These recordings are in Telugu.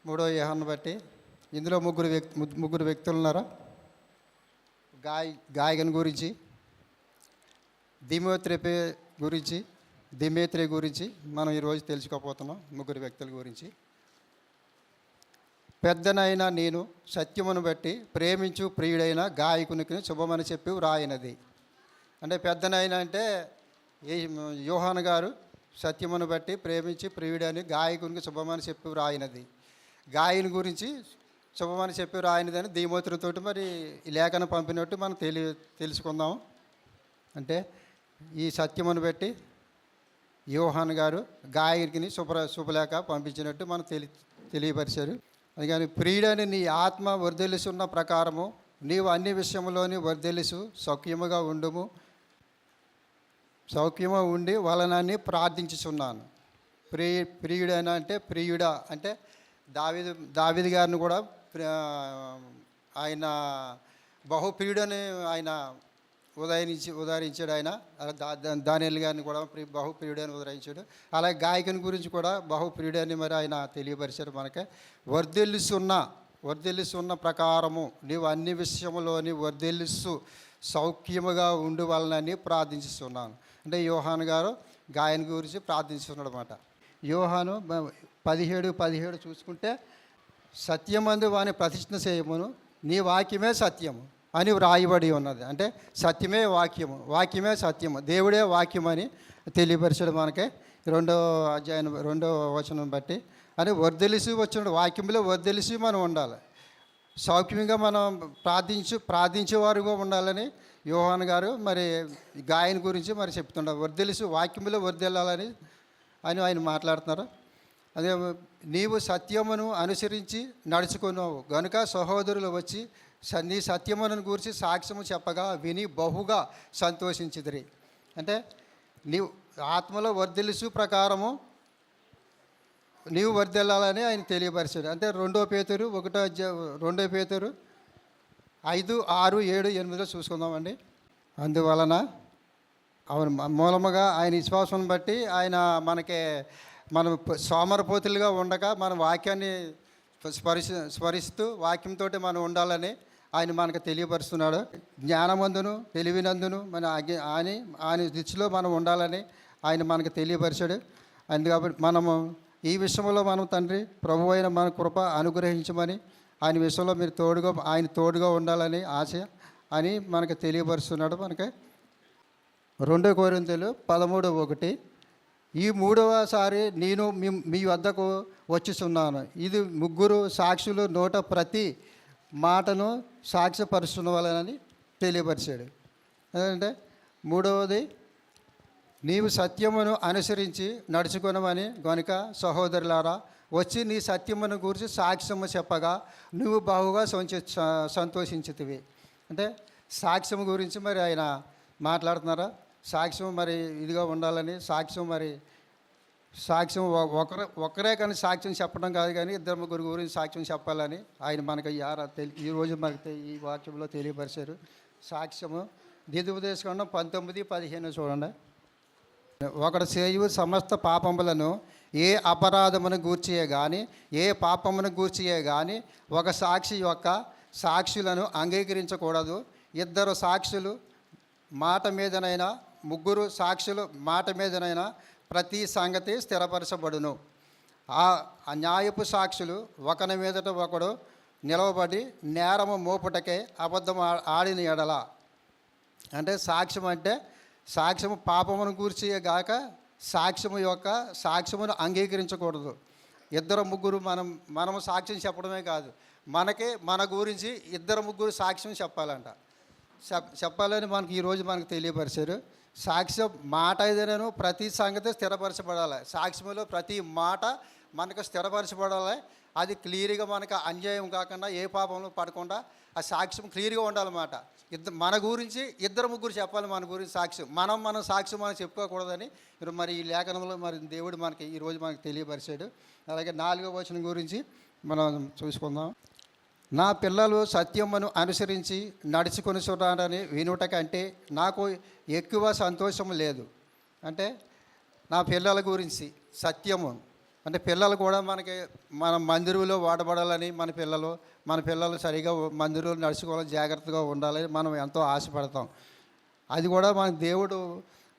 మూడో యోహాను బట్టి ఇందులో ముగ్గురు వ్యక్తులు ఉన్నారు. గాయగన్ గురించి, దిమేత్రి గురించి మనం ఈరోజు తెలుసుకోపోతున్నాం. ముగ్గురు వ్యక్తుల గురించి. పెద్దనైనా నేను సత్యమును బట్టి ప్రేమించు ప్రియుడైన గాయకునికి శుభమని చెప్పి వ్రాయినది. అంటే పెద్దనైనా అంటే యోహాను గారు సత్యమును బట్టి ప్రేమించి ప్రియుడని గాయకునికి శుభమని చెప్పి వ్రాయినది. గాయని గురించి శుభమని చెప్పి రాయినదని దీమోత్రితోటి మరి ఈ లేఖను పంపినట్టు మనం తెలుసుకుందాము. అంటే ఈ సత్యమును బట్టి యోహాను గారు గాయకునికి శుభలేఖ పంపించినట్టు మనం తెలియపరిచారు. అందుకని ప్రియుడని నీ ఆత్మ వర్ధిల్లుచున్న ప్రకారము నీవు అన్ని విషయంలోని వర్ధిల్లుచు సౌఖ్యముగా ఉండి వలనని ప్రార్థించుచున్నాను. ప్రియుడైనా అంటే ప్రియుడా అంటే దావీదు గారిని కూడా ఆయన బహుప్రియుడని ఆయన ఉదహరించాడు. ఆయన దానియేలు గారిని కూడా బహుప్రియుడని ఉదహరించాడు. అలాగే గాయకుని గురించి కూడా బహుప్రియుడని మరి ఆయన తెలియపరిచారు. మనకి వర్ధిల్లుచున్న ప్రకారము నీవు అన్ని విషయంలోని వర్ధిల్లుచు సౌఖ్యముగా ఉండువలనని ప్రార్థించుతున్నాను. అంటే యోహాను గారు గాయని గురించి ప్రార్థించుతున్నాడు అన్నమాట. యోహాను 17 చూసుకుంటే సత్యమందు వాని ప్రతిష్ఠ చేయమును నీ వాక్యమే సత్యము అని వ్రాయబడి ఉన్నది. అంటే సత్యమే వాక్యమే సత్యము, దేవుడే వాక్యం అని తెలియపరిచాడు మనకి 2వ అధ్యాయం 2వ వచనం బట్టి. అని వర్ధిల్లిసి వచ్చిన వాక్యంలో వర్ధిల్లిసి మనం ఉండాలి, సౌఖ్యంగా మనం ప్రార్థించేవారుగా ఉండాలని యోహాను గారు మరి గాయని గురించి మరి చెప్తున్నారు. వర్ధిల్లిసి వాక్యంలో వర్ధిల్లాలని ఆయన మాట్లాడుతున్నారు. అదే నీవు సత్యమును అనుసరించి నడుచుకున్నావు గనుక సహోదరులు వచ్చి నీ సత్యమును గురించి సాక్ష్యము చెప్పగా విని బహుగా సంతోషించిదిరి. అంటే నీవు ఆత్మలో వర్ధిల్లుచు ప్రకారము నీవు వర్ధిల్లాలని ఆయన తెలియపరిచాడు. అంటే 2 పేతురు 5, 6, 7, 8 చూసుకుందామండి. అందువలన మూలముగా ఆయన విశ్వాసం బట్టి ఆయన మనం సోమరపోతులుగా ఉండక మన వాక్యాన్ని స్మరిస్తూ వాక్యంతో మనం ఉండాలని ఆయన మనకు తెలియపరుస్తున్నాడు. జ్ఞానమందును తెలివినందును ఆయన దిశలో మనం ఉండాలని ఆయన మనకు తెలియపరిచాడు. కాబట్టి మనము ఈ విషయంలో మనం తండ్రి ప్రభు అయిన మన కృప అనుగ్రహించమని ఆయన విషయంలో మీరు తోడుగా ఉండాలని ఆశ అని మనకు తెలియపరుస్తున్నాడు. మనకి 2 కొరింథీయులు 13:1 ఈ 3వసారి నేను మీ వద్దకు వచ్చుచున్నాను. ఇది 3 సాక్షులు నోట ప్రతి మాటను సాక్ష్యపరుచుకోవాలని తెలియపరిచాడు. అదంటే 3వది నీవు సత్యమును అనుసరించి నడుచుకునమని గనుక సహోదరులారా వచ్చి నీ సత్యమును గురించి సాక్ష్యము చెప్పగా నువ్వు బహుగా సంతోషించుతివి. అంటే సాక్ష్యం గురించి మరి ఆయన మాట్లాడుతున్నారా. సాక్ష్యం మరి ఇదిగా ఉండాలని సాక్ష్యం ఒకరే కానీ సాక్ష్యం చెప్పడం కాదు, కానీ 2-3 గురించి సాక్ష్యం చెప్పాలని ఆయన మనకు ఈరోజు మనకి ఈ వాక్యంలో తెలియపరిచారు. సాక్ష్యము ద్వితీయోపదేశకాండం 19:15 చూడండి. ఒకడు చేయు సమస్త పాపములను ఏ అపరాధమును గూర్చియే కానీ ఏ పాపమును గూర్చియే కానీ ఒక సాక్షి యొక్క సాక్షులను అంగీకరించకూడదు. 2 సాక్షులు మాట మీదనైనా 3 సాక్షులు మాట మీదనైనా ప్రతి సంగతి స్థిరపరచబడును. ఆ న్యాయపు సాక్షులు ఒకని మీదట ఒకడు నిలవబడి నేరము మోపుటకే అబద్ధం ఆడిన ఎడల. అంటే సాక్ష్యము పాపమును గూర్చియే గాక సాక్ష్యమును అంగీకరించకూడదు. 2-3 మనము సాక్ష్యం చెప్పడమే కాదు, మన గురించి 2-3 సాక్ష్యం చెప్పాలని మనకి ఈరోజు మనకు తెలియపరిచారు. సాక్ష్యం మాట ఏదైనాను ప్రతి సంగతి స్థిరపరచబడాలి. సాక్ష్యంలో ప్రతి మాట మనకు స్థిరపరచబడాలి. అది క్లియర్గా మనకు అన్యాయం కాకుండా ఏ పాపంలో పడకుండా ఆ సాక్ష్యం క్లియర్గా ఉండాలన్నమాట. మన గురించి 2-3 చెప్పాలి. మన గురించి సాక్ష్యం మన సాక్ష్యం మనం చెప్పుకోకూడదని మరి ఈ లేఖనంలో మరి దేవుడు మనకి ఈరోజు మనకు తెలియపరిచాడు. అలాగే 4వ వచనం గురించి మనం చూసుకుందాం. నా పిల్లలు సత్యమును అనుసరించి నడుచుకొని చూడాలని వినుట కంటే నాకు ఎక్కువ సంతోషం లేదు. అంటే నా పిల్లల గురించి సత్యము అంటే పిల్లలు కూడా మనకి మన మందిరంలో వాడబడాలని మన పిల్లలు సరిగా మందిరంలో నడుచుకోవాలని జాగ్రత్తగా ఉండాలని మనం ఎంతో ఆశపడతాం. అది కూడా మన దేవుడు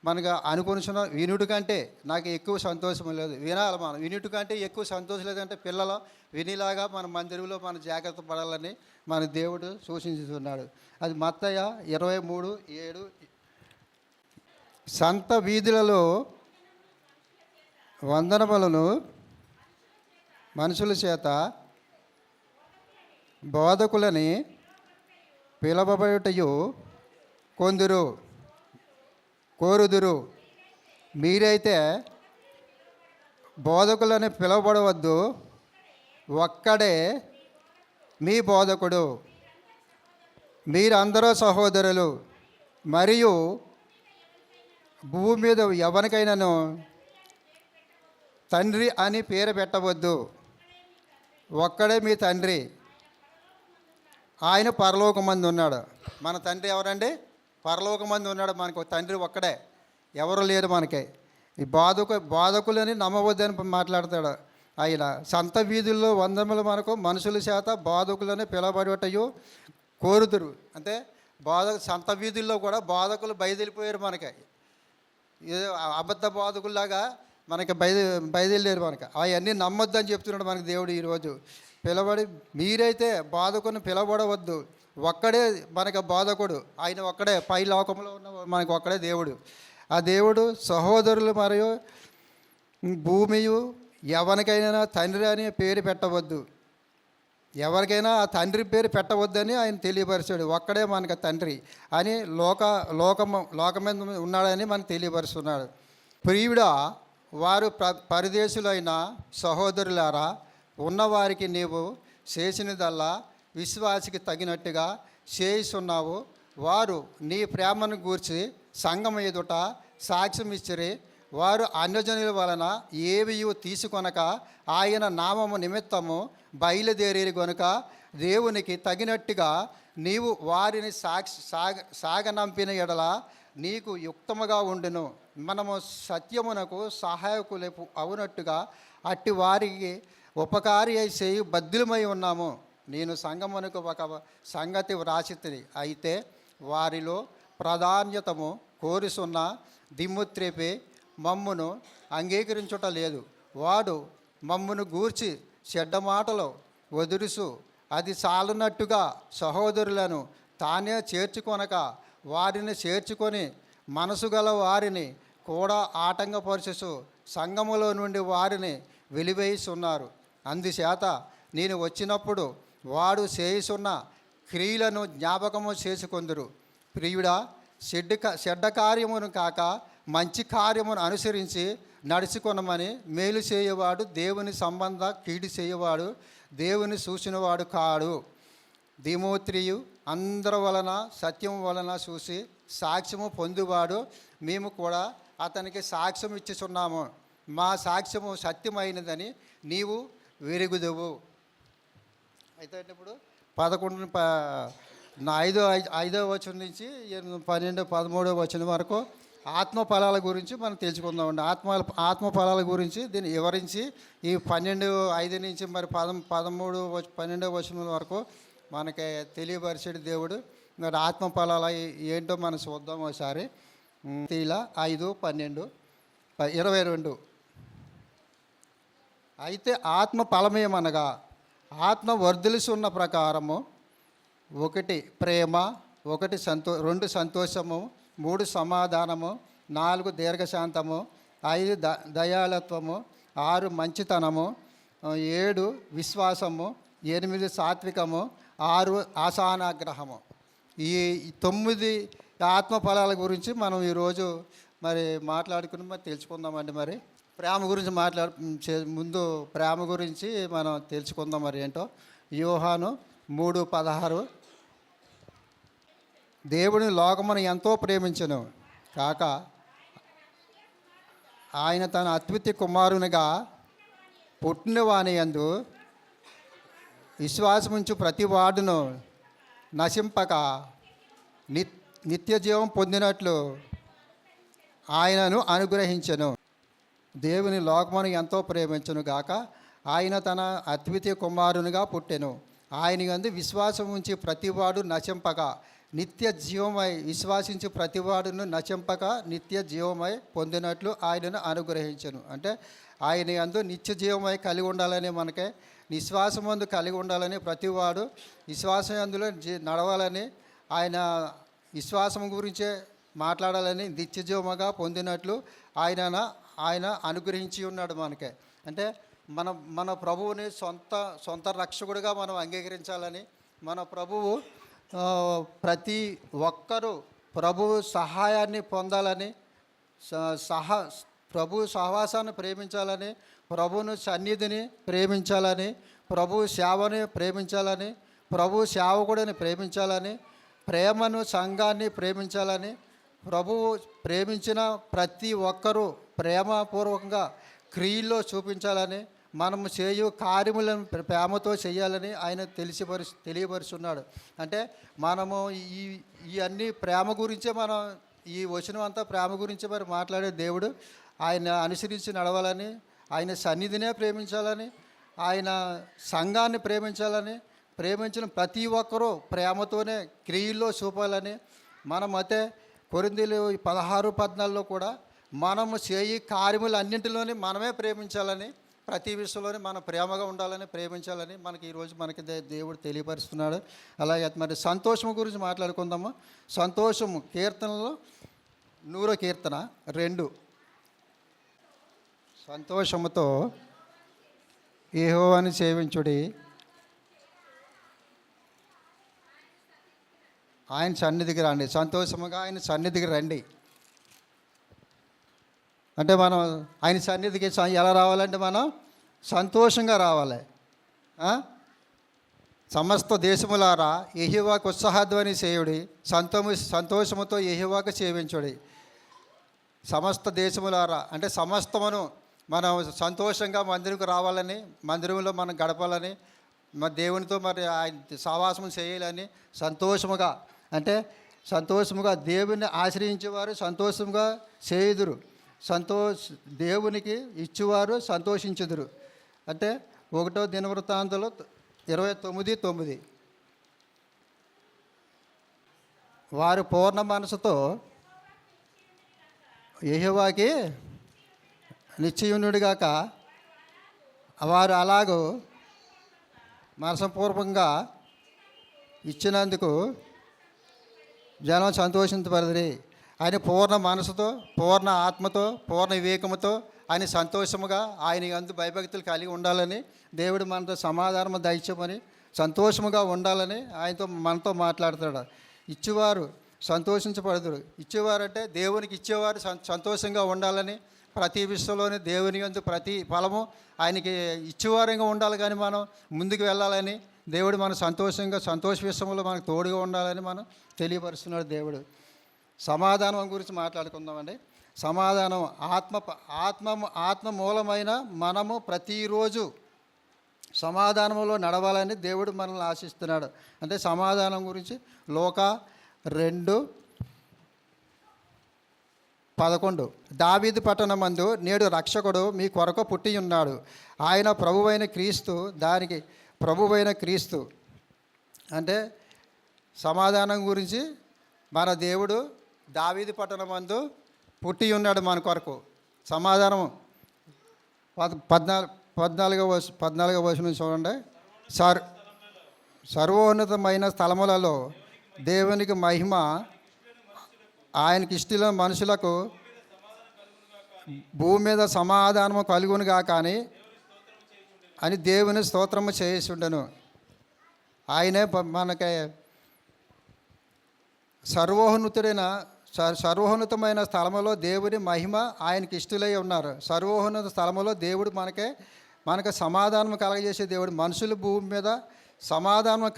మనకు అనుకున్న వినుడి కంటే నాకు ఎక్కువ సంతోషం లేదు, వినాలి. మనం వినుడి కంటే ఎక్కువ సంతోషం లేదంటే పిల్లలు వినిలాగా మన మందిరంలో మనం జాగ్రత్త పడాలని మన దేవుడు సూచించుతున్నాడు. అది మత్తయి 23:7. సంత వీధులలో వందనములను మనుషుల చేత బోధకులని పిలవబడుటయు కొందరు కోరుదురు. మీరైతే బోధకులని పిలవబడవద్దు, ఒక్కడే మీ బోధకుడు. మీరందరూ సహోదరులు. మరియు భూమి మీద ఎవరికైనాను తండ్రి అని పేరు పెట్టవద్దు, ఒక్కడే మీ తండ్రి, ఆయన పరలోకమందు ఉన్నాడు. మన తండ్రి ఎవరండి? పరలోకమందు ఉన్నాడు. మనకు తండ్రి ఒక్కడే, ఎవరు లేరు మనకి. ఈ బోధకులని నమ్మవద్దని మాట్లాడతాడు ఆయన. సంత వీధుల్లో వందములు మనకు మనుషుల చేత బోధకులని పిలవబడటయు కోరుదురు. అంటే సంత వీధుల్లో కూడా బోధకులు బయలుదేరిపోయారు మనకి. ఏదో అబద్ధ బోధకుల్లాగా మనకి బయలుదేరారు మనకి. అవన్నీ నమ్మొద్దని చెప్తున్నాడు మనకి దేవుడు ఈరోజు. మీరైతే బోధకుని పిలవబడవద్దు, ఒక్కడే మనకు బోధకుడు, ఆయన ఒక్కడే. పై లోకంలో ఉన్న మనకు ఒక్కడే దేవుడు. ఆ దేవుడు సహోదరులు మరియు భూమియు ఎవరికైనా తండ్రి అని పేరు పెట్టవద్దు, ఎవరికైనా ఆ తండ్రి పేరు పెట్టవద్దని ఆయన తెలియపరిచాడు. ఒక్కడే మనకు తండ్రి అని లోకమందు ఉన్నాడని మనకు తెలియపరుస్తున్నాడు. ప్రియుడా, వారు పరదేశులైన సహోదరులారా, ఉన్నవారికి నీవు చేసినదల్లా విశ్వాసికి తగినట్టుగా చేయిస్తున్నావు. వారు నీ ప్రేమను గూర్చి సంఘం ఎదుట సాక్ష్యం ఇచ్చిరి. వారు అన్యజనుల వలన ఏవియు తీసుకొనక ఆయన నామము నిమిత్తము బయలుదేరి గనుక దేవునికి తగినట్టుగా నీవు వారిని సాగనంపిన ఎడల నీకు యుక్తముగా ఉండును. మనము సత్యమునకు సహాయకులు అవునట్టుగా అట్టి వారికి ఉపకారి చేయి బద్దులమై ఉన్నాము. నేను సంఘమునకు ఒక సంగతి వ్రాసితిని, అయితే వారిలో ప్రాధాన్యతము కోరుసున్న దిమ్ముత్రేపే మమ్మును అంగీకరించుట లేదు. వాడు మమ్మును గూర్చి చెడ్డ మాటలు వదురుసు అది చాలునట్టుగా సహోదరులను తానే చేర్చుకొనక వారిని చేర్చుకొని మనసు గల వారిని కూడా ఆటంకపరచు సంఘములో నుండి వారిని వెలివేయిస్తున్నారు. అందుచేత నేను వచ్చినప్పుడు వాడు చేయుచున్న క్రియలను జ్ఞాపకము చేసుకొందురు. ప్రియుడా, చెడ్డ కార్యమును కాక మంచి కార్యమును అనుసరించి నడుచుకొనమని మేలు చేయవాడు దేవుని సంబంధ, కీడు చేయవాడు దేవుని చూసినవాడు కాడు. దిమోత్రియు అందరి వలన సత్యం వలన చూసి సాక్ష్యము పొందువాడు. మేము కూడా అతనికి సాక్ష్యం ఇచ్చుచున్నాము. మా సాక్ష్యము సత్యమైనదని నీవు వెరుగుదువు. అయితే ఇప్పుడు 5వ వచనం నుంచి 12, 13వ వచనం వరకు ఆత్మ ఫలాల గురించి మనం తెలుసుకుందామండి. ఆత్మ ఫలాల గురించి దీన్ని వివరించి ఈ 12:5 నుంచి మరి 13, 12వ వచనం వరకు మనకి తెలియపరిచాడు దేవుడు. మరి ఆత్మ ఫలాలు ఏంటో మనం చూద్దాం ఒకసారి. ఇలా 5, 12, 22. అయితే ఆత్మ ఫలమేమనగా ఆత్మ వర్ధిల్సి ఉన్న ప్రకారము 1 ప్రేమ, 2 సంతోషము, 3 సమాధానము, 4 దీర్ఘశాంతము, 5 దయాళత్వము, 6 మంచితనము, 7 విశ్వాసము, 8 సాత్వికము, 6 ఆశానాగ్రహము. ఈ 9 ఆత్మ ఫలాల గురించి మనం ఈరోజు మరి మాట్లాడుకుని మరి తెలుసుకుందామండి. మరి ప్రేమ గురించి ముందు ప్రేమ గురించి మనం తెలుసుకుందాం. మరి ఏంటో యోహాను 3:16. దేవుని లోకమును ఎంతో ప్రేమించెను కాక ఆయన తన అద్వితీయ కుమారునిగా పుట్టిన వాని యందు విశ్వాసముంచు ప్రతి వాడును నశింపక నిత్య జీవం పొందినట్లు ఆయనను అనుగ్రహించెను. దేవుని లోకమును ఎంతో ప్రేమించును గాక, ఆయన తన అద్వితీయ కుమారునిగా పుట్టెను. ఆయన యందు విశ్వాసం ఉంచి ప్రతివాడు నశింపక నిత్య జీవమై, విశ్వాసించి ప్రతివాడును నశింపక నిత్య జీవమై పొందినట్లు ఆయనను అనుగ్రహించను. అంటే ఆయన యందు నిత్య జీవమై కలిగి ఉండాలని, మనకే విశ్వాసం అందు కలిగి ఉండాలని, ప్రతివాడు విశ్వాసం అందులో నడవాలని, ఆయన విశ్వాసం గురించే మాట్లాడాలని, నిత్య జీవముగా పొందినట్లు ఆయన అనుగ్రహించి ఉన్నాడు మనకే. అంటే మన ప్రభువుని సొంత రక్షకుడిగా మనం అంగీకరించాలని, మన ప్రభువు ప్రతి ఒక్కరూ ప్రభువు సహాయాన్ని పొందాలని, ప్రభు సహవాసాన్ని ప్రేమించాలని, ప్రభువుని సన్నిధిని ప్రేమించాలని, ప్రభు సేవని ప్రేమించాలని, ప్రభు సేవకుడిని ప్రేమించాలని, ప్రేమను సంఘాన్ని ప్రేమించాలని, ప్రభువు ప్రేమించిన ప్రతి ఒక్కరూ ప్రేమపూర్వకంగా క్రియల్లో చూపించాలని, మనము చేయు కార్యములను ప్రేమతో చేయాలని ఆయన తెలియపరుచున్నాడు. అంటే మనము ఈ అన్ని ప్రేమ గురించే, మనం ఈ వచనం అంతా ప్రేమ గురించి మరి మాట్లాడే దేవుడు. ఆయన అనుసరించి నడవాలని, ఆయన సన్నిధినే ప్రేమించాలని, ఆయన సంఘాన్ని ప్రేమించాలని, ప్రేమించిన ప్రతి ఒక్కరూ ప్రేమతోనే క్రియల్లో చూపాలని, మనమైతే కొరింథీలు 16:14 కూడా మనము చేయి కార్యములన్నింటిలోని మనమే ప్రేమించాలని, ప్రతి విషయంలోనే మనం ప్రేమగా ఉండాలని, ప్రేమించాలని మనకి ఈరోజు దేవుడు తెలియపరుస్తున్నాడు. అలాగే మరి సంతోషం గురించి మాట్లాడుకుందాము. సంతోషము కీర్తనలో 100వ కీర్తన 2. సంతోషముతో యెహోవాను సేవించుడి, ఆయన సన్నిధికి రండి. సంతోషముగా ఆయన సన్నిధికి రండి. అంటే మనం ఆయన సన్నిధికి ఎలా రావాలంటే మనం సంతోషంగా రావాలి. సమస్త దేశములారా యెహోవాకు ఉత్సాహధ్వని చేయుడి, సంతోషముతో యెహోవాకు సేవించుడి. సమస్త దేశములారా అంటే సమస్తమును మనం సంతోషంగా మందిరంకు రావాలని, మందిరంలో మనం గడపాలని, మరి దేవునితో మరి ఆయన సహవాసం చేయాలని, సంతోషముగా అంటే సంతోషముగా దేవుని ఆశ్రయించేవారు సంతోషంగా చేయుదురు, దేవునికి ఇచ్చేవారు సంతోషించుదురు. అంటే 1వ దినవృత్తాంతంలో 29:9 వారు పూర్ణ మనసుతో యెహోవాకి నిశ్చయునుడిగాక, వారు అలాగూ మనసపూర్వకంగా ఇచ్చినందుకు జనం సంతోషించబడదు. ఆయన పూర్ణ మనసుతో, పూర్ణ ఆత్మతో, పూర్ణ వివేకముతో ఆయన సంతోషముగా, ఆయన యందు భయభక్తులు కలిగి ఉండాలని, దేవుడు మనతో సమాధానం దయచేయమని, సంతోషముగా ఉండాలని మనతో మాట్లాడుతాడు. ఇచ్చేవారు సంతోషించబడదురు. ఇచ్చేవారు అంటే దేవునికి ఇచ్చేవారు సంతోషంగా ఉండాలని, ప్రతి విషయంలోనే దేవుని యందు ప్రతి ఫలము ఆయనకి ఇచ్చేవారంగా ఉండాలి. కానీ మనం ముందుకు వెళ్ళాలని, దేవుడు మన సంతోష విషయంలో మనకు తోడుగా ఉండాలని మనం తెలియపరుస్తున్నాడు దేవుడు. సమాధానం గురించి మాట్లాడుకుందామండి. సమాధానం ఆత్మ మూలమైన మనము ప్రతిరోజు సమాధానంలో నడవాలని దేవుడు మనల్ని ఆశిస్తున్నాడు. అంటే సమాధానం గురించి లూకా 2:11 దావీదు పట్టణమందు నేడు రక్షకుడు మీ కొరకు పుట్టి ఉన్నాడు, ఆయన ప్రభువైన క్రీస్తు. దానికి ప్రభువైన క్రీస్తు అంటే సమాధానం గురించి మన దేవుడు దావీదు పట్టణమందు పుట్టి ఉన్నాడు మన కొరకు. సమాధానం 14వ వచనం చూడండి. సర్వోన్నతమైన స్థలములలో దేవునికి మహిమ, ఆయనకి ఇష్టమైన మనుషులకు భూమి మీద సమాధానము కలుగునుగా కానీ అని దేవుని స్తోత్రము చేసి ఉండను. ఆయనే మనకి సర్వోన్నతమైన స్థలములో దేవుని మహిమ, ఆయనకి ఇష్టలై ఉన్నారు. సర్వోన్నత స్థలములో దేవుడు మనకు సమాధానం కలగజేసే దేవుడు. మనుషులు భూమి మీద సమాధానం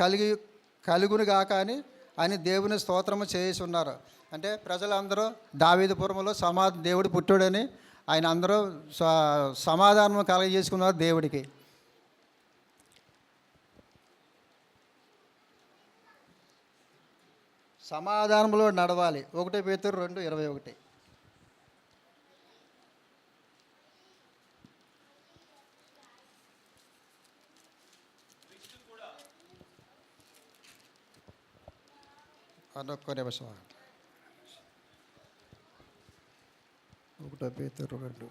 కలుగునుగా కానీ అని దేవుని స్తోత్రము చేసి ఉన్నారు. అంటే ప్రజలందరూ దావీదుపురములో దేవుడు పుట్టాడని ఆయన అందరూ సమాధానం కలగజేసుకున్నారు దేవుడికి. సమాధానంలో నడవాలి. 1 పేతురు 2:21 అదొక్క నిమిషం. 1 పేతురు 2.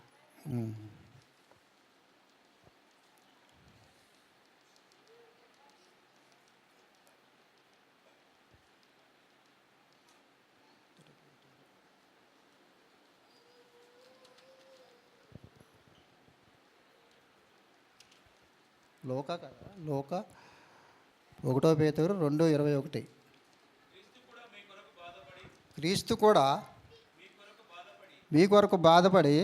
లోక కదా, లోక 1 పేతురు 2:21. క్రీస్తు కూడా మీ కొరకు బాధపడి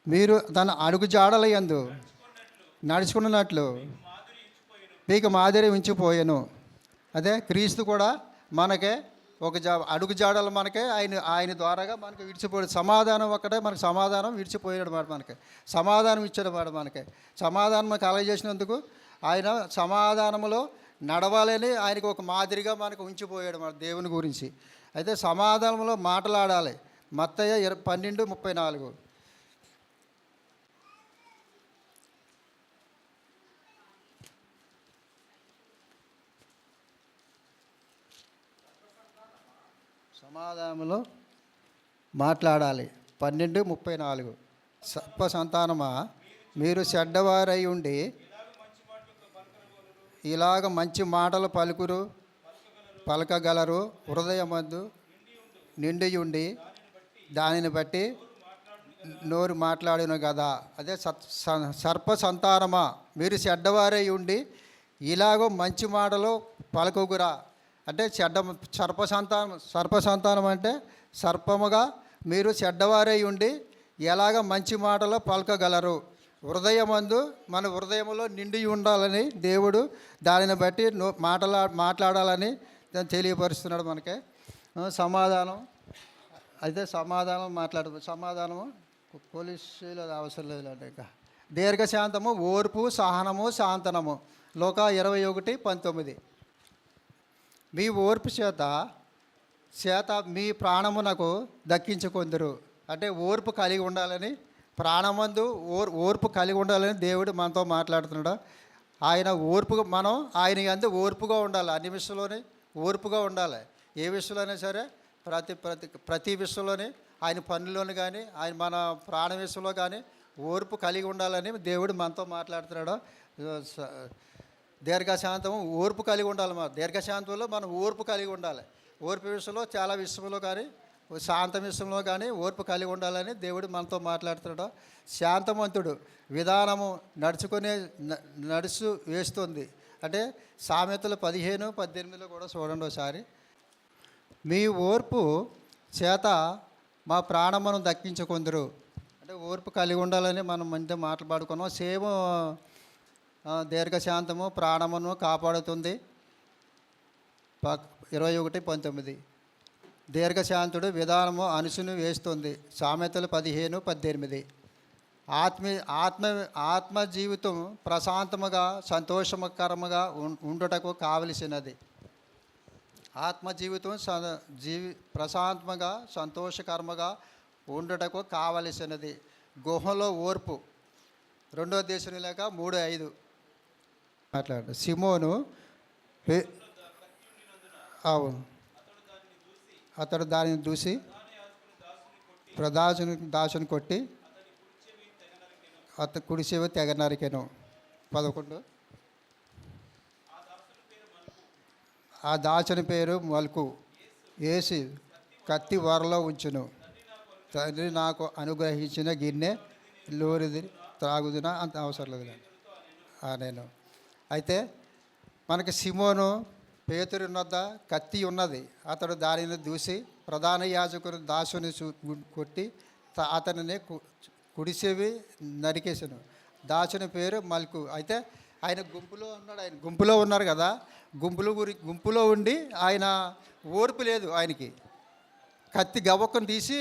మీరు తన అడుగు జాడల యందు నడుచుకున్నట్లు మీకు మాదిరి ఉంచిపోయాను. అదే క్రీస్తు కూడా మనకే ఒక అడుగు జాడలు మనకే ఆయన ద్వారాగా మనకి విడిచిపోయాడు. సమాధానం ఒక్కటే మనకు సమాధానం విడిచిపోయాడు మాట, మనకి సమాధానం ఇచ్చాడు మాట. మనకి సమాధానం మనకు కలగజేసినందుకు ఆయన సమాధానంలో నడవాలని ఆయనకు ఒక మాదిరిగా మనకు ఉంచిపోయాడు మన దేవుని గురించి. అయితే సమాధానంలో మాట్లాడాలి. మత్తయి 12:34. సమాధానంలో మాట్లాడాలి. 12:34. సర్ప సంతానమా, మీరు చెడ్డవారై ఉండి ఇలాగ మంచి మాటలు పలకగలరు. హృదయమందు నిండియుండి దానిని బట్టి నోరు మాట్లాడును కదా. అదే సర్ప సంతానమా, మీరు చెడ్డవారై ఉండి ఇలాగో మంచి మాటలు పలకగురా. అంటే సర్ప సంతానం అంటే సర్పముగా మీరు చెడ్డవారై ఉండి ఎలాగ మంచి మాటలు పలకగలరు. హృదయమందు మన హృదయంలో నిండి ఉండాలని దేవుడు దానిని బట్టి మాట్లాడాలని తెలియపరుస్తున్నాడు మనకి. సమాధానం అయితే సమాధానము పోలీసులు అవసరం లేదంటే ఇంకా దీర్ఘశాంతము, ఓర్పు, సహనము, శాంతనము. లోక 21:19. మీ ఓర్పు చేత మీ ప్రాణమునకు దక్కించుకొందురు. అంటే ఓర్పు కలిగి ఉండాలని, ప్రాణమందు ఓర్పు కలిగి ఉండాలని దేవుడు మనతో మాట్లాడుతున్నాడు. ఆయన ఆయన యందు ఓర్పుగా ఉండాలి. అన్ని విషయంలోనే ఓర్పుగా ఉండాలి. ఏ విషయంలోనే సరే ప్రతి విషయంలోనే ఆయన పనుల్లోని కానీ ఆయన మన ప్రాణ విషయంలో కానీ ఓర్పు కలిగి ఉండాలని దేవుడు మనతో మాట్లాడుతున్నాడు. దీర్ఘశాంతము, ఓర్పు కలిగి ఉండాలి. దీర్ఘశాంతంలో మనం ఓర్పు కలిగి ఉండాలి. ఓర్పు విషయంలో చాలా విషయంలో కానీ శాంత విషయంలో కానీ ఓర్పు కలిగి ఉండాలని దేవుడు మనతో మాట్లాడుతున్నాడు. శాంతవంతుడు విధానము నడుచు వేస్తుంది. అంటే సామెతలు 15:18 కూడా చూడండి ఒకసారి. మీ ఓర్పు చేత మా ప్రాణమును దక్కించుకొందురు. అంటే ఓర్పు కలిగి ఉండాలని మనం మంచిగా మాట్లాడుకున్నాం. సేమ్ దీర్ఘశాంతము ప్రాణమును కాపాడుతుంది. 21:19. దీర్ఘశాంతుడు విధానము అనుసును వేస్తుంది. సామెతలు 15:18. ఆత్మ జీవితం ప్రశాంతముగా సంతోషకరముగా ఉండుటకు కావలసినది. ఆత్మ జీవితం ప్రశాంతముగా సంతోషకరముగా ఉండుటకు కావలసినది. గుహలో ఓర్పు. 2వ దశలోనిక 3:5 మాట్లాడు. సిమోను అవును, అతడు దానిని చూసి దాసుని కొట్టి అతను కుడి చెవి తెగ నరికెను. 11. ఆ దాసుని పేరు మల్కు. ఏసి కత్తి వరలో ఉంచును. తండ్రి నాకు అనుగ్రహించిన గిన్నె లోరిది త్రాగుదునా అంత అవసరం లేదు నేను. అయితే మనకి సిమోను పేతురు వద్ద కత్తి ఉన్నది. అతడు దానిని దూసి ప్రధాన యాజకుడు దాసుని కొట్టి అతనిని కుడిసేవి నరికేసాను. దాసుని పేరు మల్కు. అయితే ఆయన గుంపులో ఉన్నాడు. ఆయన గుంపులో ఉన్నారు కదా, గుంపులో ఉండి ఆయన ఓర్పు లేదు ఆయనకి. కత్తి గబక్కను తీసి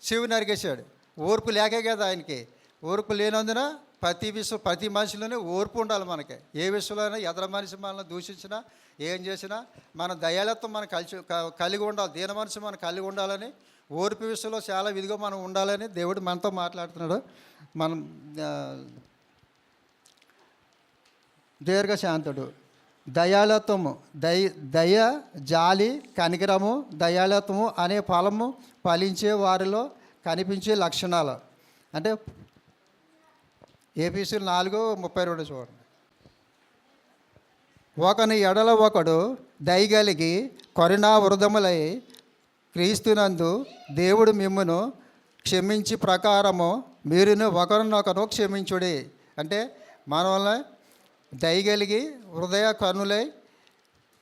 చెవి నరికేశాడు. ఓర్పు లేకే కదా ఆయనకి. ఓర్పు లేనందున ప్రతి మనిషిలోనే ఓర్పు ఉండాలి మనకి. ఏ విషయంలోనైనా ఎదర మనిషి మనల్ని దూషించినా ఏం చేసినా మన దయాలత్వం మనం కలిగి ఉండాలి. దీన మనిషి మనం కలిగి ఉండాలని, ఓర్పు విషయంలో చాలా విధిగా మనం ఉండాలని దేవుడు మనతో మాట్లాడుతున్నాడు. మనం దీర్ఘశాంతుడు దయాళత్వము, దయ, జాలి, కనికరము, దయాళత్వము అనే ఫలము ఫలించే వారిలో కనిపించే లక్షణాలు. అంటే ఏపీసీ 4:32 చూడండి. ఒకని ఎడల ఒకడు దయగలిగి కరుణా వృధములై క్రీస్తునందు దేవుడు మిమ్మును క్షమించి ప్రకారము మీరును ఒకరినొకరు క్షమించుడి. అంటే మన వల్ల దయగలిగి హృదయ కరుణులై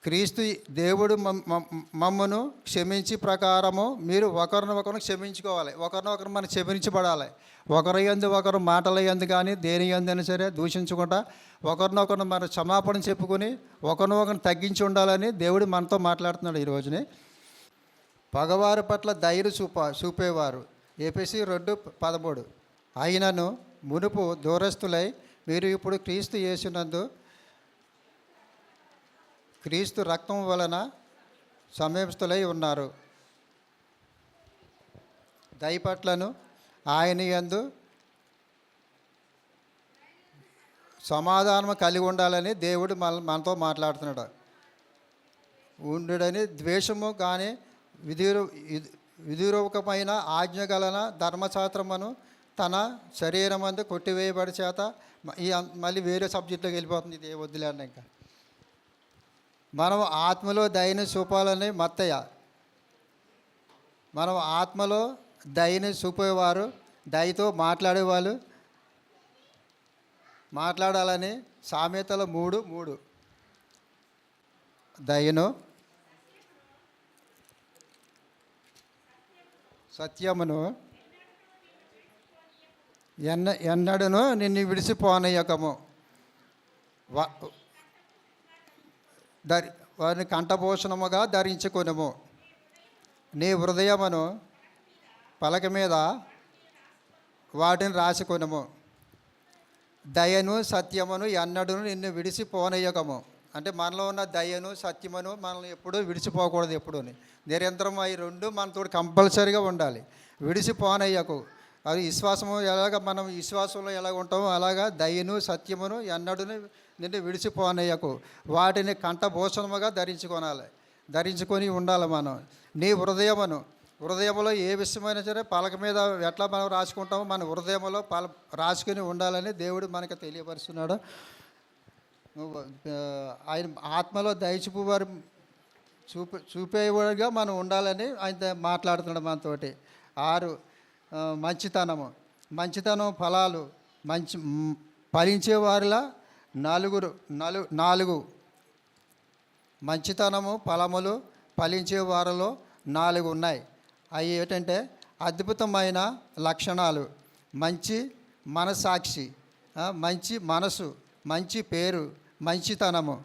క్రీస్తు దేవుడు మమ్మను క్షమించి ప్రకారము మీరు ఒకరినొకరు క్షమించుకోవాలి. ఒకరినొకరు మనం క్షమించబడాలి. ఒకరి యందు ఒకరు మాటల యందు కానీ దేని యందైనా సరే దూషించకుండా ఒకరినొకరు మనం క్షమాపణ చెప్పుకొని ఒకరినొకరిని తగ్గించి ఉండాలని దేవుడు మనతో మాట్లాడుతున్నాడు ఈ రోజుని. పగవారి పట్ల ధైర్యం చూపేవారు. ఏపీసీ 2:13. అయినను మునుపు దూరస్తులై మీరు ఇప్పుడు క్రీస్తు యేసునందు క్రీస్తు రక్తం వలన సమీపస్తులై ఉన్నారు. దయ పట్లను ఆయన యందు సమాధానం కలిగి ఉండాలని దేవుడు మనతో మాట్లాడుతున్నాడు. ఉండుడని ద్వేషము కానీ విధిరూపకమైన ఆజ్ఞ గలన ధర్మశాస్త్రమును తన శరీరమందు కొట్టివేయబడి చేత మళ్ళీ వేరే సబ్జెక్టులోకి వెళ్ళిపోతుంది. ఇది వద్దులేండి. ఇంకా మనం ఆత్మలో దయని చూపాలని మత్తయ్య, మనం ఆత్మలో దయని చూపేవారు, దయతో మాట్లాడేవాళ్ళు మాట్లాడాలని సామెతలు 3:3. దయను, సత్యమును ఎన్నడను నిన్ను విడిచిపోనీయకము. వారిని కంఠభూషణముగా ధరించుకొనుము. నీ హృదయమును పలక మీద వాటిని రాసుకొనుము. దయను సత్యమును ఎన్నడను నిన్ను విడిచిపోనీయకము. అంటే మనలో ఉన్న దయను సత్యమును మనల్ని ఎప్పుడూ విడిచిపోకూడదు. ఎప్పుడూ నిరంతరం అవి రెండు మనతో కంపల్సరీగా ఉండాలి. విడిచిపోనయ్యకు. అది విశ్వాసము ఎలాగ మనం విశ్వాసంలో ఎలాగ ఉంటామో అలాగా దయను సత్యమును ఎన్నడూను నిన్ను విడిచిపోనయ్యకు. వాటిని కంఠభూషణముగా ధరించుకొని ఉండాలి మనం. నీ హృదయములో ఏ విషయమైనా సరే పలక మీద ఎట్లా మనం రాసుకుంటామో మన హృదయంలో రాసుకుని ఉండాలని దేవుడు మనకు తెలియపరుస్తున్నాడు. ఆయన ఆత్మలో దయచూపు వారు చూపేవాడిగా మనం ఉండాలని ఆయన మాట్లాడుతున్నాడు మనతోటి. 6 మంచితనం ఫలాలు ఫలించే వారిలా 4 మంచితనము ఫలములు ఫలించే వారిలో 4 ఉన్నాయి. అవి ఏంటంటే అద్భుతమైన లక్షణాలు, మంచి మనస్సాక్షి, మంచి మనసు, మంచి పేరు, మంచితనము.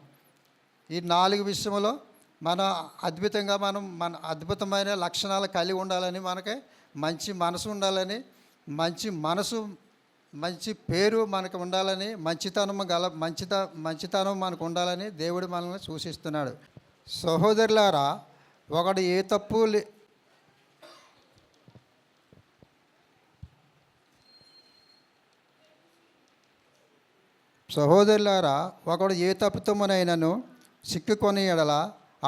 ఈ 4 విషయంలో మన అద్భుతమైన లక్షణాలు కలిగి ఉండాలని, మనకి మంచి మనసు ఉండాలని, మంచి పేరు మనకు ఉండాలని, మంచితనం మనకు ఉండాలని దేవుడు మనల్ని సూచిస్తున్నాడు. సహోదరులారా, ఒకడు ఏ తప్పు తప్పుతమునైనను సిక్కుకొని ఎడల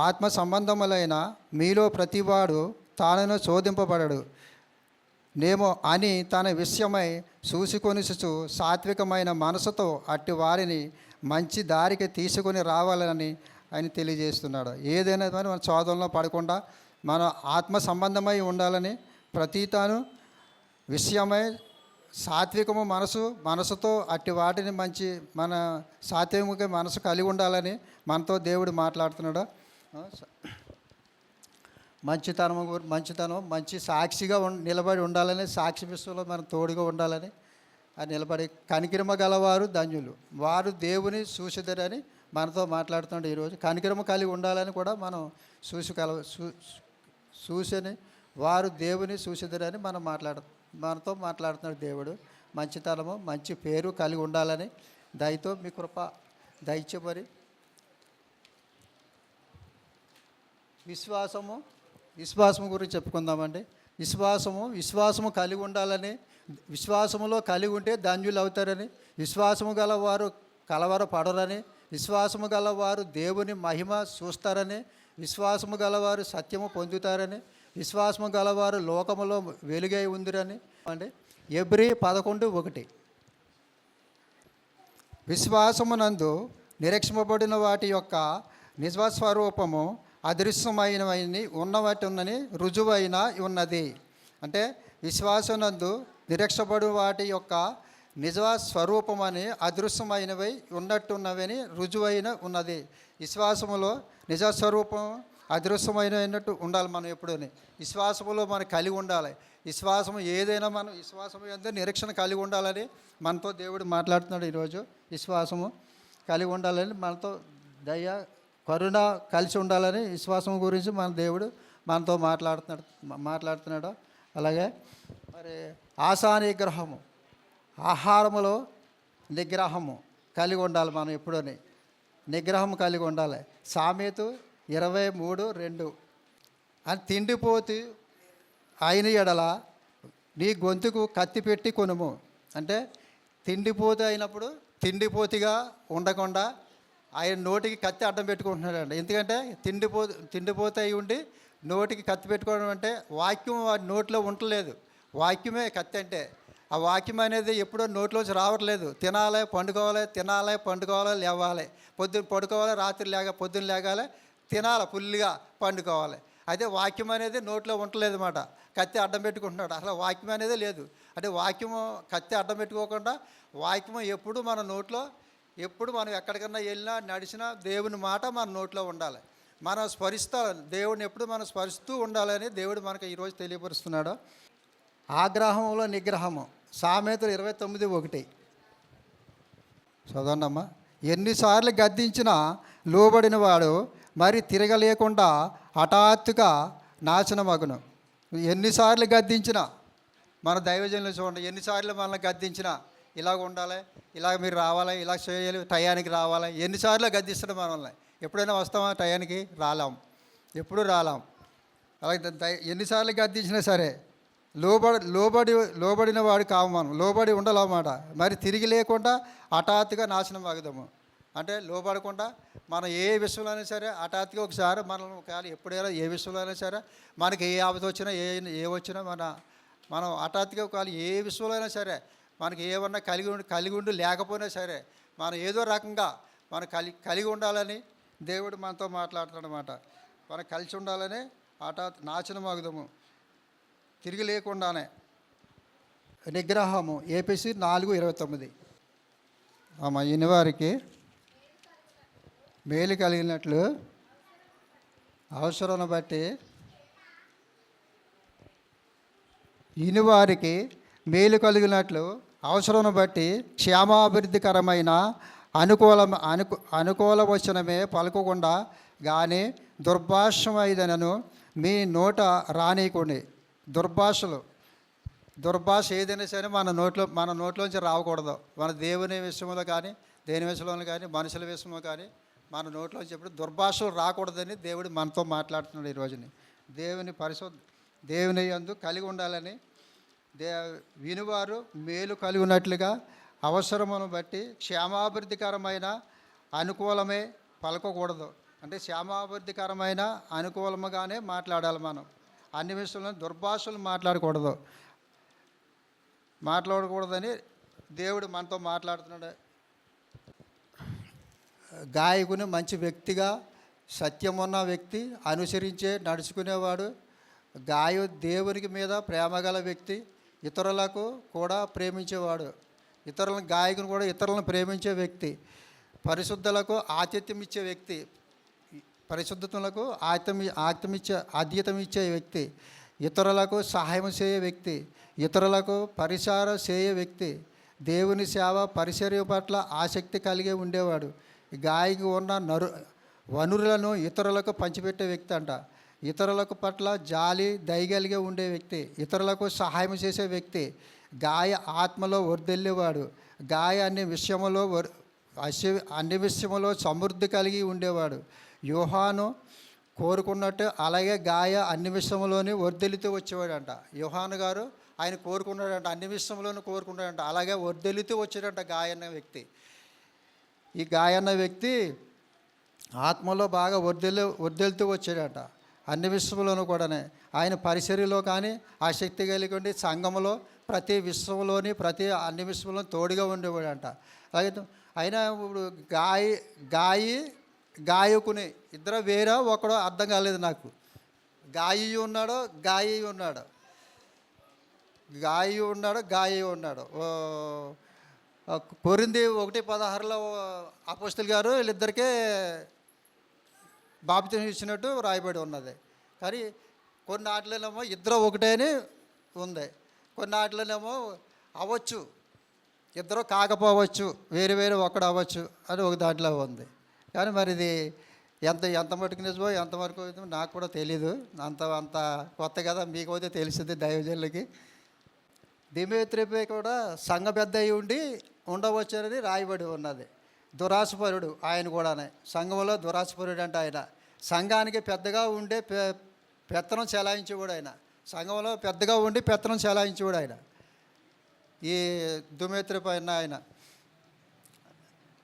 ఆత్మ సంబంధములైన మీలో ప్రతివాడు తానను శోధింపబడడు నేమో అని తన విషయమై చూసుకొనిచుచు సాత్వికమైన మనసుతో అట్టి వారిని మంచి దారికి తీసుకొని రావాలని ఆయన తెలియజేస్తున్నాడు. ఏదైనా కానీ మన శోధనలో పడకుండా మన ఆత్మ సంబంధమై ఉండాలని, ప్రతితాను విషయమై సాత్వికము మనసుతో అట్టి వాటిని మన సాత్విక మనసు కలిగి ఉండాలని మనతో దేవుడు మాట్లాడుతున్నాడు. మంచితనం మంచి సాక్షిగా నిలబడి ఉండాలని, సాక్షి విషయంలో మనం తోడుగా ఉండాలని, అది నిలబడి కనికిరమ గలవారు ధన్యులు, వారు దేవుని చూసిదరని మనతో మాట్లాడుతున్నాడు. ఈరోజు కనికిరమ కలిగి ఉండాలని కూడా మనం చూసని వారు దేవుని చూసిదరని మనతో మాట్లాడుతున్నాడు దేవుడు. మంచితనము మంచి పేరు కలిగి ఉండాలని దయతో మీ కృప దయచేమని. విశ్వాసము గురించి చెప్పుకుందామండి. విశ్వాసము కలిగి ఉండాలని, విశ్వాసములో కలిగి ఉంటే ధన్యులు అవుతారని, విశ్వాసము గలవారు కలవరపడరని, విశ్వాసము గలవారు దేవుని మహిమ చూస్తారని, విశ్వాసము గలవారు సత్యము పొందుతారని, విశ్వాసము గలవారు లోకములో వెలుగై ఉందిరని అంటే ఎబ్రీ 11:1. విశ్వాసమునందు నిరీక్షింపబడిన వాటి యొక్క నిజస్వరూపము అదృశ్యమైనవని ఉన్నవాటిని రుజువైన ఉన్నది. అంటే విశ్వాసనందు నిరీక్షపడు వాటి యొక్క నిజ స్వరూపమని అదృశ్యమైనవి ఉన్నట్టున్నవని రుజువైన ఉన్నది. విశ్వాసములో నిజస్వరూపం అదృశ్యమైనట్టు ఉండాలి. మనం ఎప్పుడూని విశ్వాసములో మనం కలిగి ఉండాలి. విశ్వాసము ఏదైనా మనం విశ్వాసము ఎంత నిరీక్షణ కలిగి ఉండాలని మనతో దేవుడు మాట్లాడుతున్నాడు. ఈరోజు విశ్వాసము కలిగి ఉండాలని, మనతో దయ కరుణ కలిసి ఉండాలని విశ్వాసం గురించి మన దేవుడు మనతో మాట్లాడుతున్నాడు. అలాగే మరి ఆశా నిగ్రహము, ఆహారములో నిగ్రహము కలిగి ఉండాలి. మనం ఎప్పుడూని నిగ్రహం కలిగి ఉండాలి. సామెత 23:2 అని తిండిపోతు అయిన ఎడల నీ గొంతుకు కత్తి పెట్టి కొనుము. అంటే తిండిపోతు అయినప్పుడు తిండిపోతుగా ఉండకుండా ఆయన నోటికి కత్తి అడ్డం పెట్టుకుంటున్నాడండి. ఎందుకంటే తిండిపోతు అయి ఉండి నోటికి కత్తి పెట్టుకోవడం అంటే వాక్యం వాడి నోట్లో ఉండలేదు. వాక్యమే కత్తి అంటే. ఆ వాక్యం అనేది ఎప్పుడో నోట్లోంచి రావట్లేదు. తినాలి, పండుకోవాలి, లేవాలి, పొద్దున్న పడుకోవాలి, రాత్రి పొద్దున్న లేగాలి, తినాలి, ఫుల్గా పండుకోవాలి. అయితే వాక్యం అనేది నోట్లో ఉండలేదు అన్నమాట. కత్తి అడ్డం పెట్టుకుంటున్నాడు. అసలు వాక్యం అనేది లేదు. అంటే వాక్యము కత్తి అడ్డం పెట్టుకోకుండా వాక్యము ఎప్పుడు మన నోట్లో, ఎప్పుడు మనం ఎక్కడికన్నా వెళ్ళినా నడిచినా దేవుని మాట మన నోట్లో ఉండాలి. మనం దేవుడిని ఎప్పుడు మనం స్మరిస్తూ ఉండాలని దేవుడు మనకు ఈరోజు తెలియపరుస్తున్నాడు. ఆగ్రహంలో నిగ్రహము, సామెతలు 29:1 చదవండమ్మా. ఎన్నిసార్లు గద్దించినా లోబడిన వాడు మరి తిరగలేకుండా హఠాత్తుగా నాశనమగును. ఎన్నిసార్లు గద్దించినా, మన దైవజనులు చూడండి, ఎన్నిసార్లు మనల్ని గద్దించినా ఇలాగ ఉండాలి, ఇలాగ మీరు రావాలి, ఇలా చేయాలి, టయానికి రావాలి. ఎన్నిసార్లు గద్దిస్తాడు మనల్ని. ఎప్పుడైనా వస్తామా టయానికి? రాలాం, ఎప్పుడు రాలాం. అలాగే ఎన్నిసార్లు గద్దించినా సరే లోబడిన వాడు కావు. మనం లోబడి ఉండాలన్నమాట. మరి తిరిగి లేకుండా హఠాత్తుగా నాశనం ఆగుదాము. అంటే లోబడకుండా మనం ఏ విషయంలో అయినా సరే హఠాత్తుగా ఒకసారి మనం ఎప్పుడైనా ఏ విషయంలో అయినా సరే మనకి ఏ ఆపద వచ్చినా ఏ వచ్చినా మనం హఠాత్తుగా ఒకవేళ ఏ విషయంలో అయినా సరే మనకి ఏమన్నా కలిగి ఉండి లేకపోయినా సరే మనం ఏదో రకంగా మనం కలిగి ఉండాలని దేవుడు మనతో మాట్లాడుతున్నాడు అన్నమాట. మనం కలిసి ఉండాలని నాశనం ఆగుదాము, తిరిగి లేకుండానే. నిగ్రహము ఏపీసీ 4:29. ఈయన వారికి మేలు కలిగినట్లు అవసరాన్ని బట్టి, ఈయన వారికి మేలు కలిగినట్లు అవసరాన్ని బట్టి క్షేమాభివృద్ధికరమైన అనుకూల వచనమే పలకకుండా కానీ దుర్భాషమైదనను మీ నోట రానీయకండి. దుర్భాష ఏదైనా సరే మన నోట్లోంచి రాకూడదు. మన దేవుని విషయంలో కానీ, దేని విషయంలో కానీ, మనుషుల విషయంలో కానీ మన నోట్లోంచి ఎప్పుడు దుర్భాషలు రాకూడదని దేవుడు మనతో మాట్లాడుతున్నాడు. ఈ రోజుని దేవుని యందు కలిగి ఉండాలని, వినువారు మేలు కలిగి ఉన్నట్లుగా అవసరమును బట్టి క్షేమాభివృద్ధికరమైన అనుకూలమే పలకకూడదు. అంటే క్షేమాభివృద్ధికరమైన అనుకూలముగానే మాట్లాడాలి. మనం అన్ని విషయంలో దుర్భాషలు మాట్లాడకూడదని దేవుడు మనతో మాట్లాడుతున్నాడు. గాయకుని మంచి వ్యక్తిగా, సత్యమున్న వ్యక్తి, నడుచుకునేవాడు, దేవునికి మీద ప్రేమగల వ్యక్తి, ఇతరులకు కూడా ప్రేమించేవాడు, గాయకుని కూడా ఇతరులను ప్రేమించే వ్యక్తి, పరిశుద్ధులకు ఆతిథ్యం ఇచ్చే వ్యక్తి, పరిశుద్ధతలకు ఆద్యతం ఇచ్చే వ్యక్తి, ఇతరులకు సహాయం చేయ వ్యక్తి, ఇతరులకు పరిచారం చేయ వ్యక్తి, దేవుని సేవ పరిచర్య పట్ల ఆసక్తి కలిగి ఉండేవాడు, గాయకు ఉన్న వనరులను ఇతరులకు పంచిపెట్టే వ్యక్తి అంట, ఇతరులకు పట్ల జాలి దయగలిగే ఉండే వ్యక్తి, ఇతరులకు సహాయం చేసే వ్యక్తి, గాయ ఆత్మలో వర్ధిల్లేవాడు, గాయ అన్ని విషయములో సమృద్ధి కలిగి ఉండేవాడు. యోహాను కోరుకున్నట్టు అలాగే గాయ అన్ని విషయంలోనే వర్ధిల్లుతూ వచ్చేవాడంట. యోహాను గారు ఆయన కోరుకున్నాడంట, అన్ని విషయంలోనూ కోరుకున్నాడంట, అలాగే వర్ధిల్లుతూ వచ్చాడంట గాయ అన్న వ్యక్తి. ఈ గాయ అన్న వ్యక్తి ఆత్మలో బాగా వర్ధిల్లుతూ వచ్చాడట. అన్ని విషయంలోనూ కూడానే ఆయన పరిచర్యలో కానీ ఆసక్తి కలిగి ఉండి సంఘంలో ప్రతి విషయంలోని అన్ని విషయంలో తోడుగా ఉండేవాడంట. అలాగే అయినా ఇప్పుడు గాయకుని ఇద్దరు వేరే ఒకడో అర్థం కాలేదు నాకు. గాయి ఉన్నాడు, గాయి ఉన్నాడు. కొరింథీ 1:16 అపోస్తలుల గారు వీళ్ళిద్దరికే బాప్తిసం ఇచ్చినట్టు రాయబడి ఉన్నది. కానీ కొన్ని ఆటలనేమో ఇద్దరు ఒకటే అని ఉంది, కొన్ని ఆటలనేమో అవ్వచ్చు, ఇద్దరు కాకపోవచ్చు, వేరు ఒకడు అవ్వచ్చు అని ఒక దాంట్లో ఉంది. కానీ మరి ఇది ఎంత మటుకు నిజమో ఎంతవరకు నాకు కూడా తెలీదు. అంత కొత్త కదా, మీకు అయితే తెలిసింది దైవజనులకి. దిమేత్రిపై కూడా సంఘ పెద్ద అయి ఉండవచ్చునని రాయబడి ఉన్నది. దురాశపరుడు ఆయన కూడానే, సంఘంలో దురాశపరుడు అంటే ఆయన సంఘానికి పెద్దగా ఉండే పెత్తనం చెలాయించేవాడు. ఆయన సంఘంలో పెద్దగా ఉండి పెత్తనం చెలాయించేవాడు ఆయన, ఈ దిమేత్రిపై ఆయన.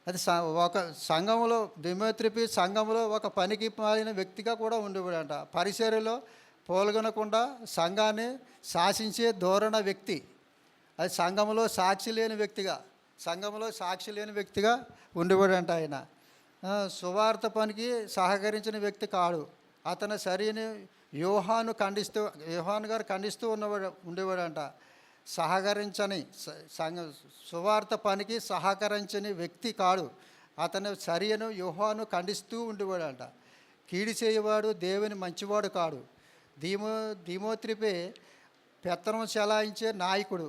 అది ఒక సంఘంలో దిమేత్రిపి సంఘంలో ఒక పనికి మాలిన వ్యక్తిగా కూడా ఉండేవాడంట. పరిచర్యలో పాల్గొనకుండా సంఘాన్ని శాసించే ధోరణ వ్యక్తి. అది సంఘంలో సాక్షి లేని వ్యక్తిగా ఉండేవాడంట ఆయన. సువార్త పనికి సహకరించిన వ్యక్తి కాడు. అతను సరైన యోహాను గారు ఖండిస్తూ ఉండేవాడంట. సువార్త పనికి సహకరించని వ్యక్తి కాడు. అతను సరియను యోహాను ఖండిస్తూ ఉండేవాడంట. కీడి చేయవాడు దేవుని మంచివాడు కాడు. దీమోత్రిపే పెత్తనం చెలాయించే నాయకుడు,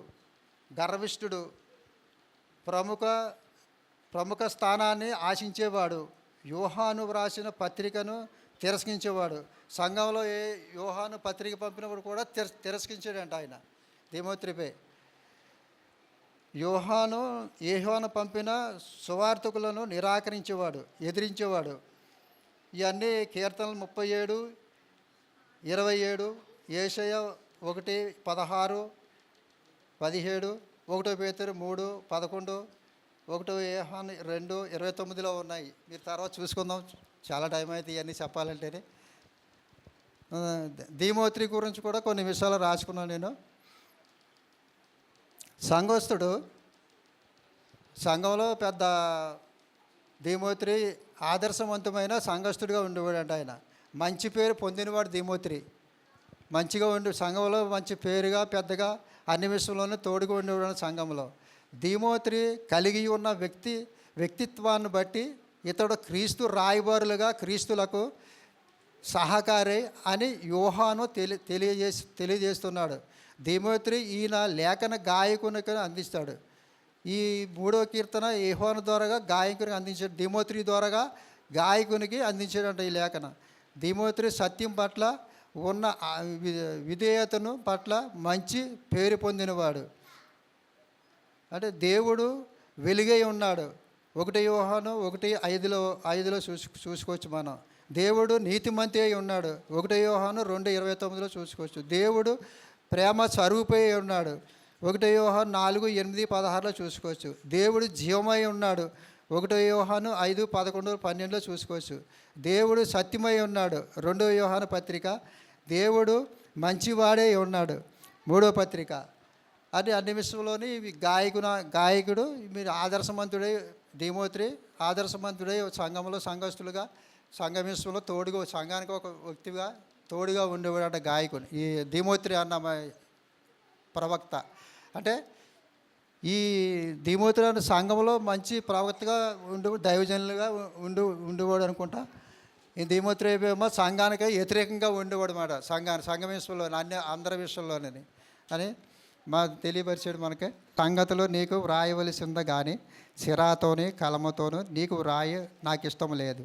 గర్విష్ఠుడు, ప్రముఖ స్థానాన్ని ఆశించేవాడు. యోహాను వ్రాసిన పత్రికను తిరస్కరించేవాడు. సంఘంలో యోహాను పత్రిక పంపినప్పుడు కూడా తిరస్కరించాడంట ఆయన దీమోత్రిపే. యోహాను పంపిన సువార్తకులను నిరాకరించేవాడు, ఎదిరించేవాడు. ఇవన్నీ కీర్తనలు 37, 27, యేషయ 1:16, 17, 1 పేతురు 3:11, 1 యోహాను 2:29 ఉన్నాయి. మీరు తర్వాత చూసుకుందాం, చాలా టైం అయితే ఇవన్నీ చెప్పాలంటేనే. దీమోత్రి గురించి కూడా కొన్ని విషయాలు రాసుకున్నాను నేను. సంఘస్థుడు, సంఘంలో పెద్ద దీమోత్రి ఆదర్శవంతమైన సంఘస్థుడిగా ఉండేవాడంట ఆయన. మంచి పేరు పొందినవాడు దీమోత్రి. మంచిగా సంఘంలో మంచి పేరుగా పెద్దగా అన్ని విషయంలోనూ తోడుగా ఉండేవాడు సంఘంలో. దీమోత్రి కలిగి ఉన్న వ్యక్తిత్వాన్ని బట్టి ఇతడు క్రీస్తు రాయబారులుగా క్రీస్తులకు సహకారి అని యోహాను తెలియజేస్తున్నాడు. దీమోత్రి ఈయన లేఖన గాయకునికి అందిస్తాడు. ఈ 3వ కీర్తన యోహాను ద్వారాగా గాయకునికి అందించాడు, దీమోత్రి ద్వారాగా గాయకునికి అందించాడంట ఈ లేఖన. దీమోత్రి సత్యం పట్ల ఉన్న విధేయతను పట్ల మంచి పేరు పొందినవాడు. అంటే దేవుడు వెలుగై ఉన్నాడు. 1 యోహాను 1:5 చూసుకోవచ్చు మనం. దేవుడు నీతిమంతి అయి ఉన్నాడు. 1 యోహాను 2:29 చూసుకోవచ్చు. దేవుడు ప్రేమ స్వరూపై ఉన్నాడు. 1 యోహాను 4:8-16 చూసుకోవచ్చు. దేవుడు జీవమై ఉన్నాడు. 1 యోహాను 5:11-12 చూసుకోవచ్చు. దేవుడు సత్యమై ఉన్నాడు. 2 యోహాను పత్రిక. దేవుడు మంచివాడే ఉన్నాడు. 3వ పత్రిక. అది అన్ని విషయంలోని గాయకుడు మీరు ఆదర్శవంతుడై దీమోత్రి ఆదర్శవంతుడై సంఘంలో సంఘస్థులుగా సంఘ విషయంలో తోడుగా సంఘానికి ఒక వ్యక్తిగా తోడుగా ఉండేవాడు గాయకుడు ఈ దీమోత్రి అన్న ప్రవక్త. అంటే ఈ దీమోత్రి అన్న సంఘంలో మంచి ప్రవక్తగా దైవజనులుగా ఉండేవాడు అనుకుంటా. ఈ దీమోత్రి ఏమో సంఘానికి వ్యతిరేకంగా ఉండేవాడు అన్నమాట. సంఘం విషయంలో అందరి విషయంలోనే అని మాకు తెలియపరిచాడు. మనకి సంగతులు నీకు వ్రాయవలసిందా కానీ సిరాతోని కలమతోను నీకు వ్రాయ నాకు ఇష్టం లేదు.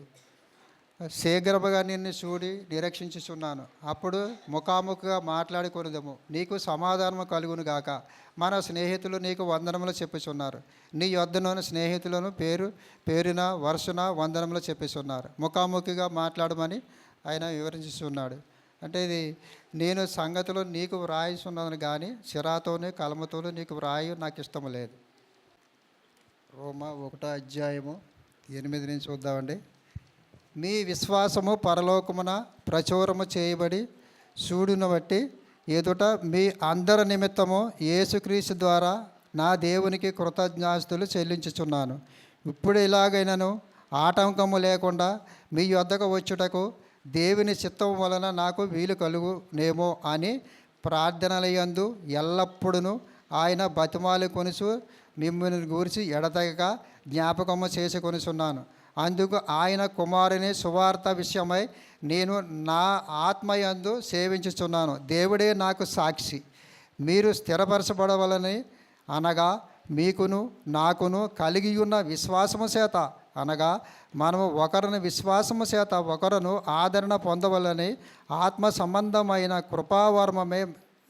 శీఘ్రముగా నిన్ను చూడి నిరీక్షించుచున్నాను. అప్పుడు ముఖాముఖిగా మాట్లాడుకొనిదము. నీకు సమాధానము కలుగును గాక. మన స్నేహితులు నీకు వందనములు చెప్పుచున్నారు. నీ యొద్దలోని స్నేహితులను పేరున వరుసన వందనములు చెప్పుచున్నారు. ముఖాముఖిగా మాట్లాడమని ఆయన వివరించుచున్నాడు. అంటే ఇది నేను సంగతిలో నీకు వ్రాయిస్తున్నాను కానీ సిరాతోనే కలమతోనే నీకు వ్రాయి నాకు ఇష్టం లేదు. రోమా 1వ అధ్యాయము 8 నుంచి చూద్దామండి. మీ విశ్వాసము పరలోకమున ప్రచురము చేయబడి సూడును బట్టి ఎదుట మీ అందరి నిమిత్తము యేసుక్రీస్తు ద్వారా నా దేవునికి కృతజ్ఞాస్తులు చెల్లించుచున్నాను. ఇప్పుడు ఇలాగైనను ఆటంకము లేకుండా మీ యొద్దకు వచ్చుటకు దేవుని చిత్తం వలన నాకు వీలు కలుగునేమో అని ప్రార్థనలయందు ఎల్లప్పుడూ ఆయన బతిమాలు కొనుసు మిమ్మల్ని గూర్చి ఎడతెగక జ్ఞాపకము చేసుకొనుచున్నాను. అందుకు ఆయన కుమారుని సువార్త విషయమై నేను నా ఆత్మయందు సేవించుచున్నాను. దేవుడే నాకు సాక్షి. మీరు స్థిరపరచబడవలని అనగా మీకును నాకును కలిగి ఉన్న విశ్వాసము చేత, అనగా మనము ఒకరిని విశ్వాసము చేత ఒకరును ఆదరణ పొందవలని ఆత్మ సంబంధమైన కృపావర్మమే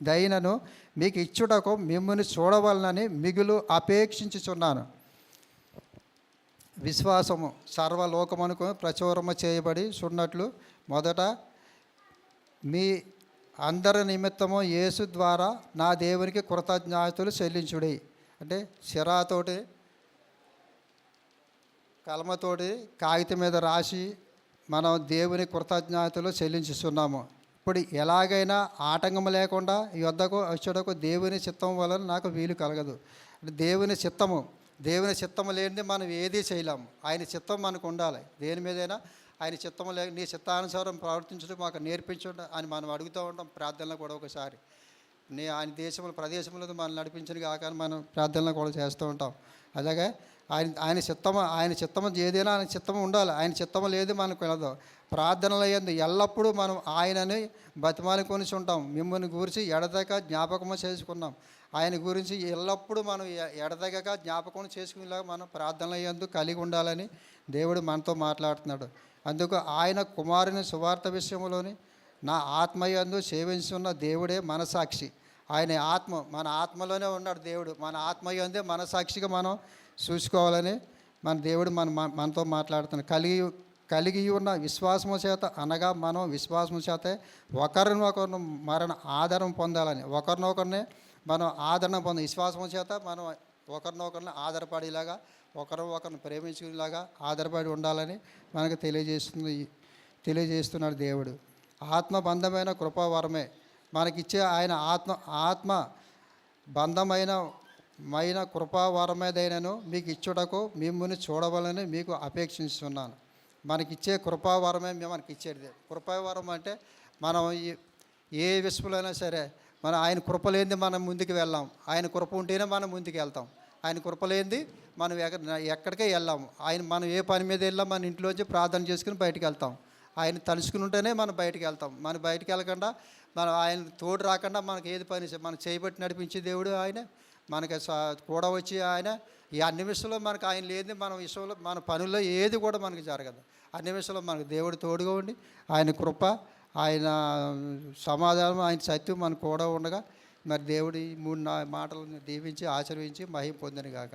దైనను మీకు ఇచ్చుటకు మిమ్మల్ని చూడవలనని మిగులు అపేక్షించుచున్నాను. విశ్వాసము సర్వలోకమునకు ప్రచురము చేయబడి చున్నట్లు మొదట మీ అందరి నిమిత్తము యేసు ద్వారా నా దేవునికి కృతజ్ఞతలు చెల్లించుడి. అంటే సిరాతోటి కలమతోటి కాగితం మీద రాసి మనం దేవుని కృతజ్ఞతలు చెల్లించుతున్నాము. ఇప్పుడు ఎలాగైనా ఆటంకం లేకుండా యొద్దకు వచ్చేటకు దేవుని చిత్తం వలన నాకు వీలు కలగదు. అంటే దేవుని చిత్తము లేనిది మనం ఏదీ చేయలేము. ఆయన చిత్తం మనకు ఉండాలి. దేని మీదైనా ఆయన చిత్తము నీ చిత్తానుసారం ప్రవర్తించడం మాకు నేర్పించడం అని మనం అడుగుతూ ఉంటాం ప్రార్థనలో కూడా. ఒకసారి ఆయన ప్రదేశంలో మనం నడిపించను కాక మనం ప్రార్థనలో కూడా చేస్తూ ఉంటాం. అలాగే ఆయన చిత్తము ఏదైనా ఆయన చిత్తము ఉండాలి. ఆయన చిత్తము లేదు మనకు వెళ్ళదు. ప్రార్థనలు అయ్యింది ఎల్లప్పుడూ మనం ఆయనని బతిమాలి కొనిసి ఉంటాం. మిమ్మల్ని గురించి ఎడతెగక జ్ఞాపకము చేసుకున్నాం. ఆయన గురించి ఎల్లప్పుడూ మనం ఎడతెగక జ్ఞాపకం చేసుకునేలాగా మనం ప్రార్థనలు అయ్యేందు కలిగి ఉండాలని దేవుడు మనతో మాట్లాడుతున్నాడు. అందుకు ఆయన కుమారుని సువార్త విషయంలోని నా ఆత్మయందు సేవించున్న దేవుడే మనసాక్షి. ఆయన మన ఆత్మలోనే ఉన్నాడు దేవుడు. మన ఆత్మయందే మనసాక్షిగా మనం చూసుకోవాలని మన దేవుడు మనతో మాట్లాడుతున్నాడు. కలిగి ఉన్న విశ్వాసము చేత, అనగా మనం విశ్వాసము చేతే ఒకరినొకరు ఆదరణ పొందాలని, ఒకరినొకరిని మనం ఆదరణ విశ్వాసము చేత మనం ఒకరినొకరిని ఆధారపడేలాగా, ఒకరిని ప్రేమించేలాగా ఆధారపడి ఉండాలని మనకు తెలియజేస్తున్నాడు దేవుడు. ఆత్మబంధమైన కృపావరమే మనకిచ్చే ఆయన ఆత్మ బంధమైన కృపావరమేదైనను మీకు ఇచ్చుటకు మిమ్మల్ని చూడవాలని మీకు అపేక్షిస్తున్నాను. మనకిచ్చే కృపావరమే మనకి ఇచ్చేది. కృపావరం అంటే మనం ఏ విషయంలోనైనా సరే మనం ఆయన కృప లేనిది మనం ముందుకు వెళ్ళాం. ఆయన కృప ఉంటేనే మనం ముందుకు వెళ్తాం. ఆయన కృప లేనిది మనం ఎక్కడికే వెళ్ళాము. మనం ఏ పని మీద వెళ్ళాం మన ఇంట్లోంచి ప్రార్థన చేసుకుని బయటికి వెళ్తాం. ఆయన తలుచుకుని ఉంటేనే మనం బయటికి వెళ్తాం. మనం బయటికి వెళ్ళకుండా మనం ఆయన తోడు రాకుండా మనకి ఏది పని మనం చేయబట్టి నడిపించే దేవుడు ఆయన. మనకి కూడా వచ్చి ఆయన ఈ అన్ని విషయంలో మనకు ఆయన లేని మన విషయంలో మన పనుల్లో ఏది కూడా మనకి జరగదు. అన్ని విషయంలో మనకు దేవుడు తోడుగా ఉండి ఆయన కృప, ఆయన సమాధానం, ఆయన సత్యం మనకు కూడా ఉండగా మరి దేవుడి 3 మాటలను దీవించి ఆశీర్వించి మహిమ పొందిన గాక.